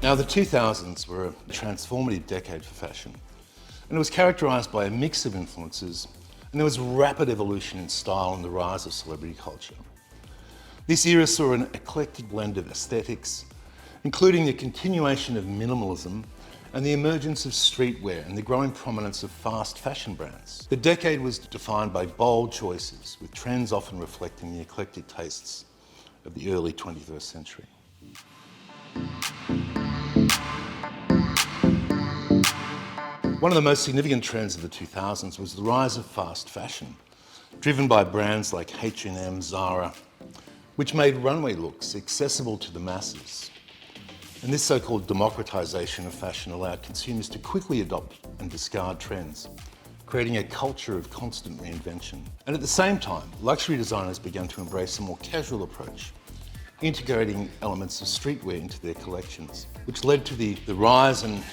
Now, the 2000s were a transformative decade for fashion, and it was characterised by a mix of influences, and there was rapid evolution in style and the rise of celebrity culture. This era saw an eclectic blend of aesthetics, including the continuation of minimalism and the emergence of streetwear and the growing prominence of fast fashion brands. The decade was defined by bold choices, with trends often reflecting the eclectic tastes of the early 21st century. One of the most significant trends of the 2000s was the rise of fast fashion, driven by brands like H&M, Zara, which made runway looks accessible to the masses. And this so-called democratization of fashion allowed consumers to quickly adopt and discard trends, creating a culture of constant reinvention. And at the same time, luxury designers began to embrace a more casual approach, integrating elements of streetwear into their collections, which led to the rise and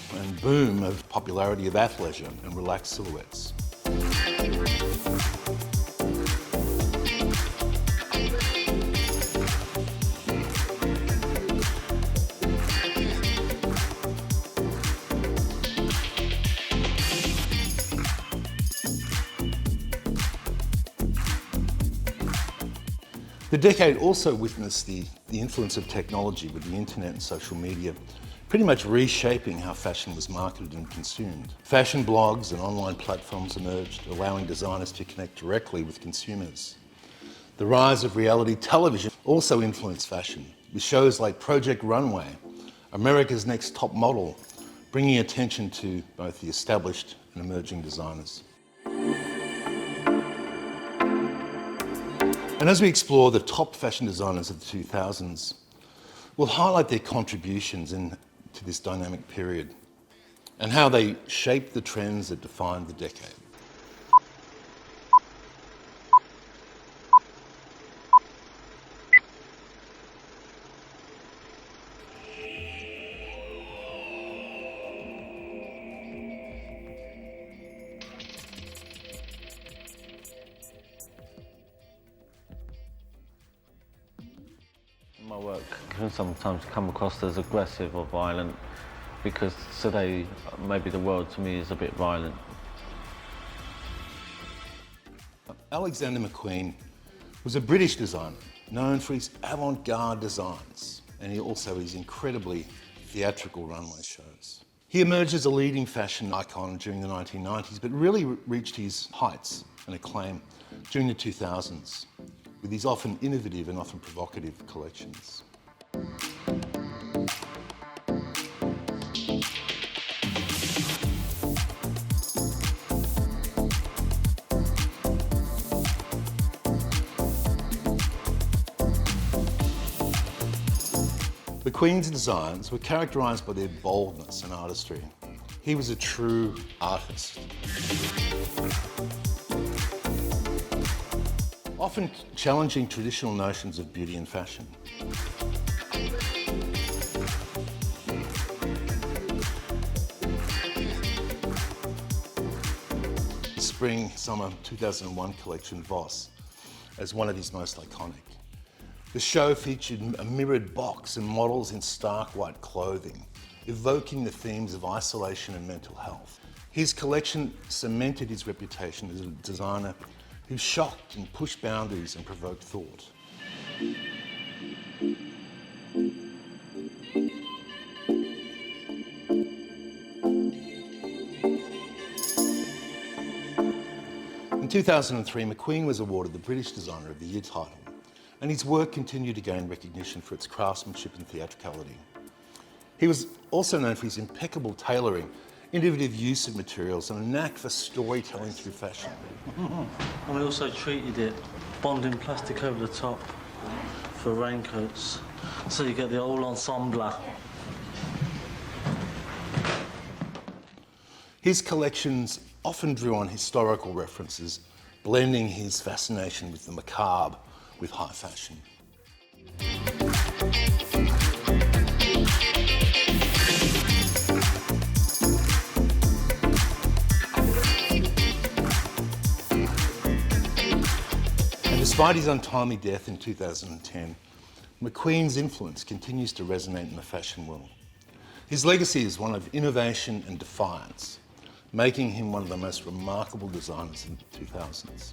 boom of popularity of athleisure and relaxed silhouettes. The decade also witnessed the influence of technology with the internet and social media, pretty much reshaping how fashion was marketed and consumed. Fashion blogs and online platforms emerged, allowing designers to connect directly with consumers. The rise of reality television also influenced fashion, with shows like Project Runway, America's Next Top Model, bringing attention to both the established and emerging designers. And as we explore the top fashion designers of the 2000s, we'll highlight their contributions to this dynamic period and how they shaped the trends that defined the decade. My work can sometimes come across as aggressive or violent because today maybe the world to me is a bit violent. Alexander McQueen was a British designer known for his avant-garde designs and his incredibly theatrical runway shows. He emerged as a leading fashion icon during the 1990s, but really reached his heights and acclaim during the 2000s. With his often innovative and often provocative collections. McQueen's designs were characterised by their boldness and artistry. He was a true artist. Often challenging traditional notions of beauty and fashion. The Spring/Summer 2001 collection, Voss, as one of his most iconic. The show featured a mirrored box and models in stark white clothing, evoking the themes of isolation and mental health. His collection cemented his reputation as a designer who shocked and pushed boundaries and provoked thought. In 2003, McQueen was awarded the British Designer of the Year title, and his work continued to gain recognition for its craftsmanship and theatricality. He was also known for his impeccable tailoring, innovative use of materials, and a knack for storytelling through fashion. And we also treated it bonding plastic over the top for raincoats, so you get the whole ensemble. His collections often drew on historical references, blending his fascination with the macabre with high fashion. Despite his untimely death in 2010, McQueen's influence continues to resonate in the fashion world. His legacy is one of innovation and defiance, making him one of the most remarkable designers in the 2000s.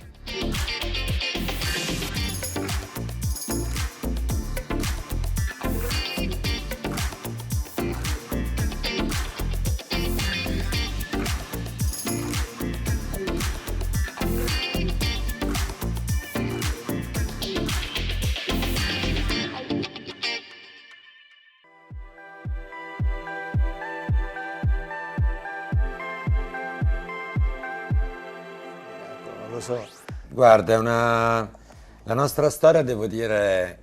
Lo so. Guarda, la nostra storia, devo dire,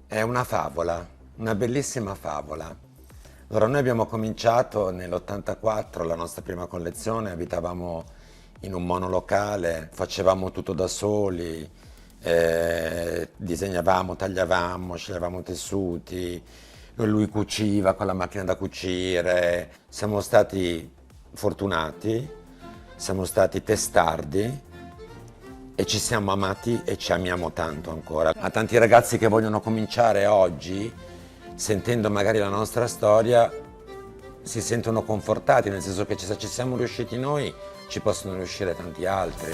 è una favola, una bellissima favola. Allora, noi abbiamo cominciato nell'84 la nostra prima collezione, abitavamo in un monolocale, facevamo tutto da soli, disegnavamo, tagliavamo, sceglievamo tessuti, lui cuciva con la macchina da cucire. Siamo stati fortunati, siamo stati testardi e ci siamo amati e ci amiamo tanto ancora. A tanti ragazzi che vogliono cominciare oggi, sentendo magari la nostra storia, si sentono confortati, nel senso che se ci siamo riusciti noi, ci possono riuscire tanti altri.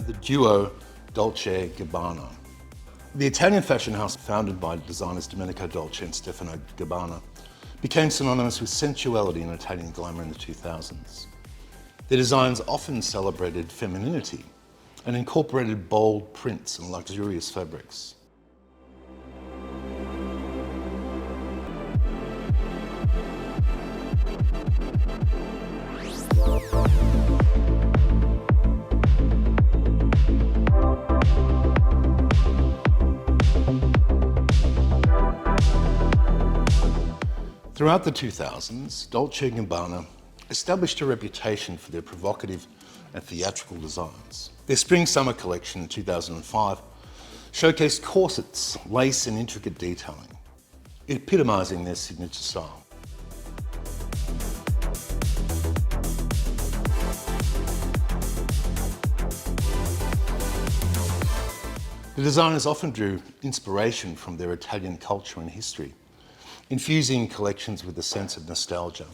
The duo Dolce & Gabbana. The Italian fashion house, founded by designers Domenico Dolce and Stefano Gabbana, became synonymous with sensuality and Italian glamour in the 2000s. Their designs often celebrated femininity and incorporated bold prints and luxurious fabrics. Throughout the 2000s, Dolce & Gabbana established a reputation for their provocative and theatrical designs. Their spring-summer collection in 2005 showcased corsets, lace and intricate detailing, epitomising their signature style. The designers often drew inspiration from their Italian culture and history, infusing collections with a sense of nostalgia.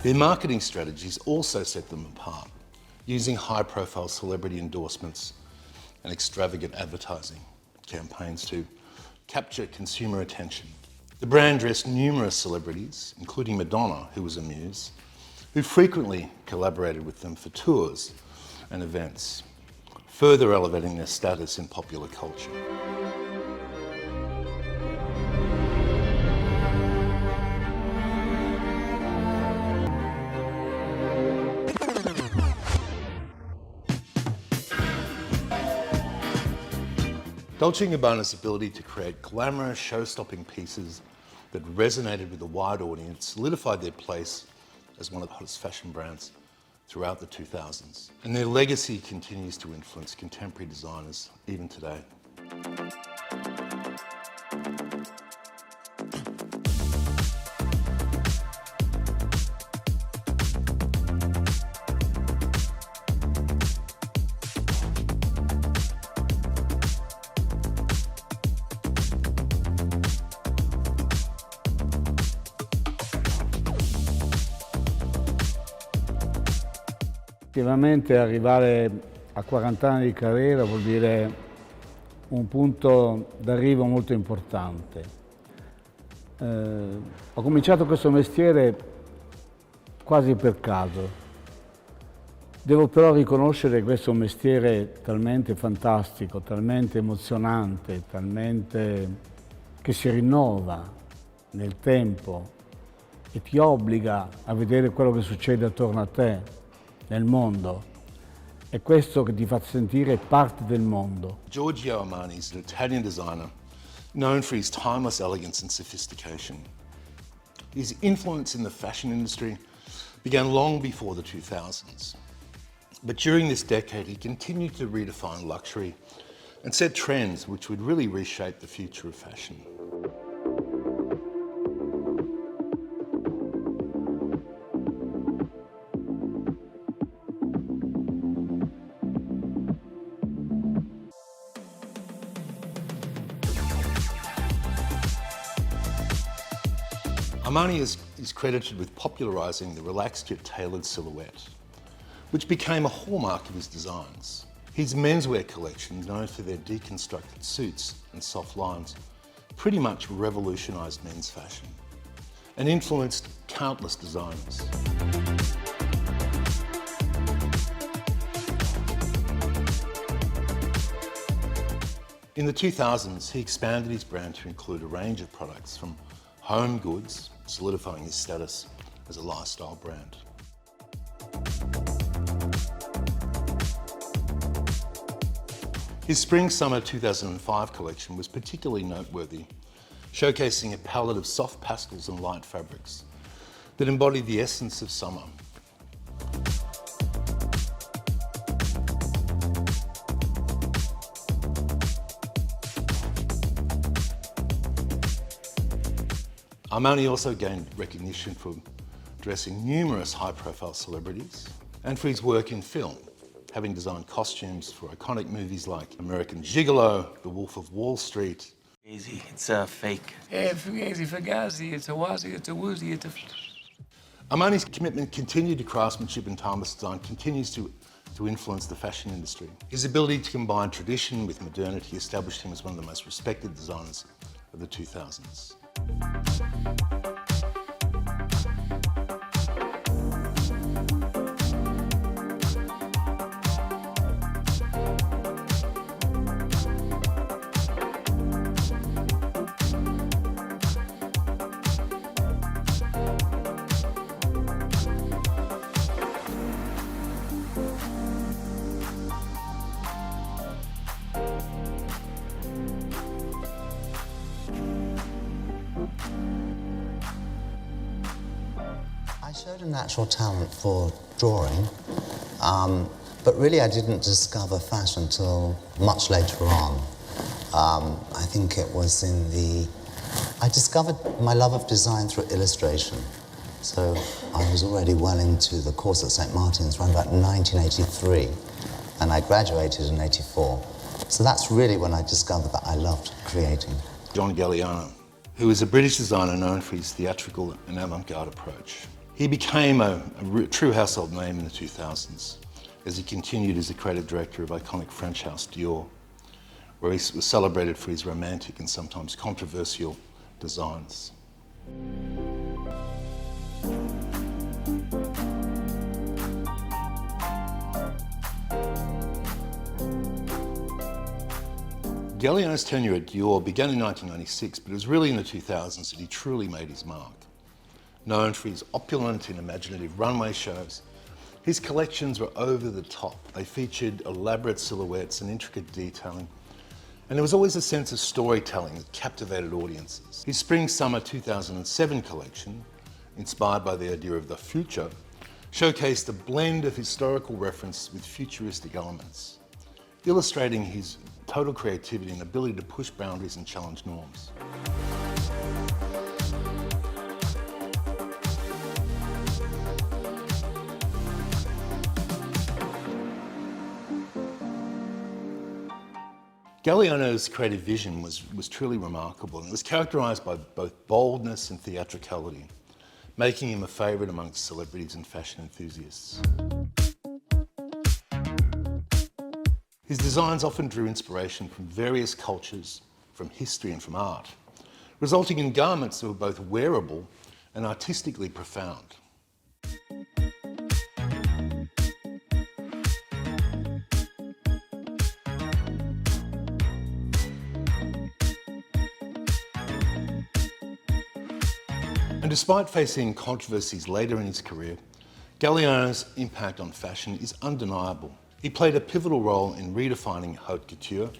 Their marketing strategies also set them apart, using high-profile celebrity endorsements and extravagant advertising campaigns to capture consumer attention. The brand dressed numerous celebrities, including Madonna, who was a muse, who frequently collaborated with them for tours and events, further elevating their status in popular culture. Dolce & Gabbana's ability to create glamorous, show-stopping pieces that resonated with a wide audience solidified their place as one of the hottest fashion brands throughout the 2000s. And their legacy continues to influence contemporary designers even today. Effettivamente arrivare a 40 anni di carriera vuol dire un punto d'arrivo molto importante. Ho cominciato questo mestiere quasi per caso. Devo però riconoscere che questo è un mestiere talmente fantastico, talmente emozionante, talmente che si rinnova nel tempo e ti obbliga a vedere quello che succede attorno a te, nel mondo. È questo che ti fa sentire parte del mondo. Giorgio Armani is an Italian designer known for his timeless elegance and sophistication. His influence in the fashion industry began long before the 2000s. But during this decade, he continued to redefine luxury and set trends which would really reshape the future of fashion. Armani is credited with popularising the relaxed yet tailored silhouette, which became a hallmark of his designs. His menswear collection, known for their deconstructed suits and soft lines, pretty much revolutionised men's fashion and influenced countless designers. In the 2000s, he expanded his brand to include a range of products from home goods, solidifying his status as a lifestyle brand. His Spring-Summer 2005 collection was particularly noteworthy, showcasing a palette of soft pastels and light fabrics that embodied the essence of summer. Armani also gained recognition for dressing numerous high-profile celebrities and for his work in film, having designed costumes for iconic movies like American Gigolo, The Wolf of Wall Street. Easy, it's a fake. Fugazi, Fugazi, it's a wazi, it's a woozy, it's a... Armani's commitment continued to craftsmanship and timeless design continues to influence the fashion industry. His ability to combine tradition with modernity established him as one of the most respected designers of the 2000s. I showed a natural talent for drawing, but really I didn't discover fashion until much later on. I think it was I discovered my love of design through illustration. So I was already well into the course at St. Martin's around about 1983, and I graduated in '84. So that's really when I discovered that I loved creating. John Galliano, who is a British designer known for his theatrical and avant-garde approach. He became a true household name in the 2000s as he continued as the creative director of iconic French house Dior, where he was celebrated for his romantic and sometimes controversial designs. Galliano's tenure at Dior began in 1996, but it was really in the 2000s that he truly made his mark. Known for his opulent and imaginative runway shows, his collections were over the top. They featured elaborate silhouettes and intricate detailing, and there was always a sense of storytelling that captivated audiences. His Spring-Summer 2007 collection, inspired by the idea of the future, showcased a blend of historical reference with futuristic elements, illustrating his total creativity and ability to push boundaries and challenge norms. Galliano's creative vision was truly remarkable, and it was characterised by both boldness and theatricality, making him a favourite amongst celebrities and fashion enthusiasts. His designs often drew inspiration from various cultures, from history and from art, resulting in garments that were both wearable and artistically profound. And despite facing controversies later in his career, Galliano's impact on fashion is undeniable. He played a pivotal role in redefining haute couture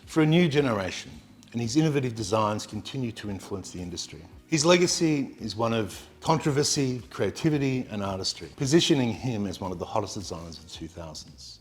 for a new generation, and his innovative designs continue to influence the industry. His legacy is one of controversy, creativity and artistry, positioning him as one of the hottest designers of the 2000s.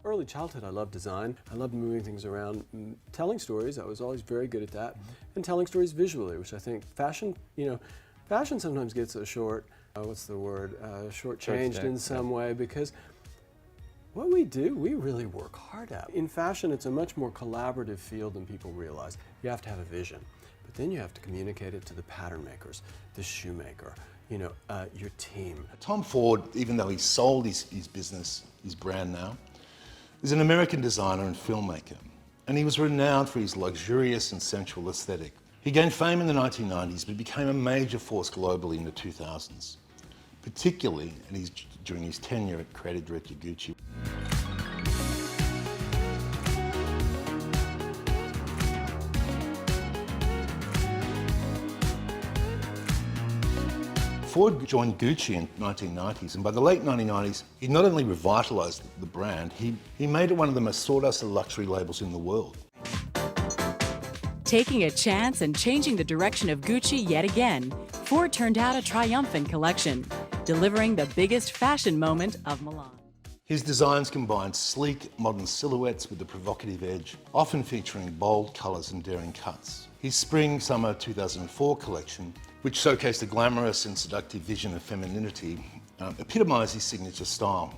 Early childhood, I loved design. I loved moving things around, telling stories. I was always very good at that, and telling stories visually, which I think fashion, fashion sometimes gets a shortchanged in some way, because what we do, we really work hard at. In fashion, it's a much more collaborative field than people realize. You have to have a vision, but then you have to communicate it to the pattern makers, the shoemaker, your team. Tom Ford, even though he sold his business, his brand now, is an American designer and filmmaker, and he was renowned for his luxurious and sensual aesthetic. He gained fame in the 1990s, but became a major force globally in the 2000s, particularly during his tenure at creative director Gucci. Ford joined Gucci in the 1990s, and by the late 1990s, he not only revitalized the brand, he made it one of the most sought-after luxury labels in the world. Taking a chance and changing the direction of Gucci yet again, Ford turned out a triumphant collection, delivering the biggest fashion moment of Milan. His designs combined sleek, modern silhouettes with a provocative edge, often featuring bold colors and daring cuts. His Spring-Summer 2004 collection, which showcased a glamorous and seductive vision of femininity, epitomized his signature style.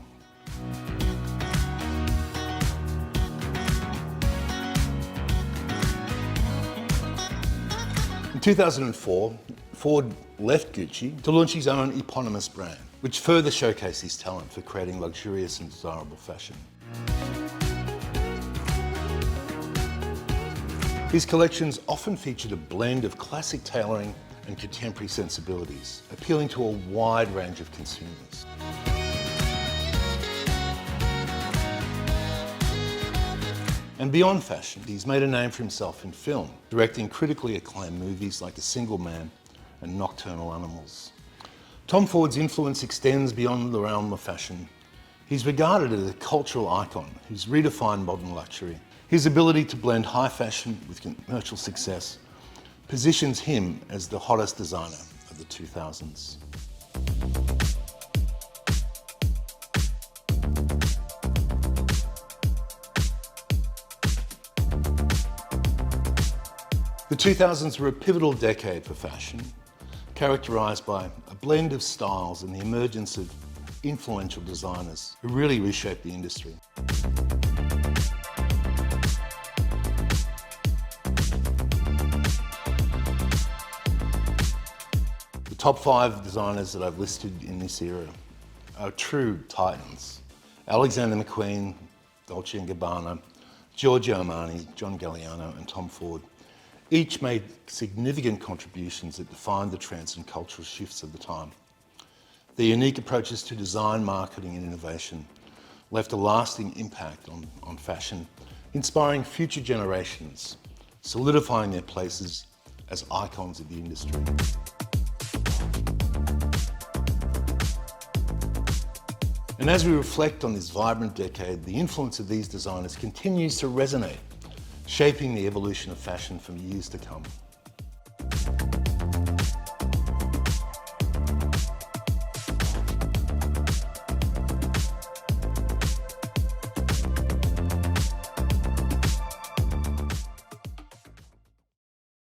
In 2004, Ford left Gucci to launch his own eponymous brand, which further showcased his talent for creating luxurious and desirable fashion. His collections often featured a blend of classic tailoring and contemporary sensibilities, appealing to a wide range of consumers. And beyond fashion, he's made a name for himself in film, directing critically acclaimed movies like A Single Man and Nocturnal Animals. Tom Ford's influence extends beyond the realm of fashion. He's regarded as a cultural icon who's redefined modern luxury. His ability to blend high fashion with commercial success positions him as the hottest designer of the 2000s. The 2000s were a pivotal decade for fashion, characterized by a blend of styles and the emergence of influential designers who really reshaped the industry. The top 5 designers that I've listed in this era are true titans. Alexander McQueen, Dolce & Gabbana, Giorgio Armani, John Galliano and Tom Ford each made significant contributions that defined the trends and cultural shifts of the time. Their unique approaches to design, marketing and innovation left a lasting impact on fashion, inspiring future generations, solidifying their places as icons of the industry. And as we reflect on this vibrant decade, the influence of these designers continues to resonate, shaping the evolution of fashion for years to come.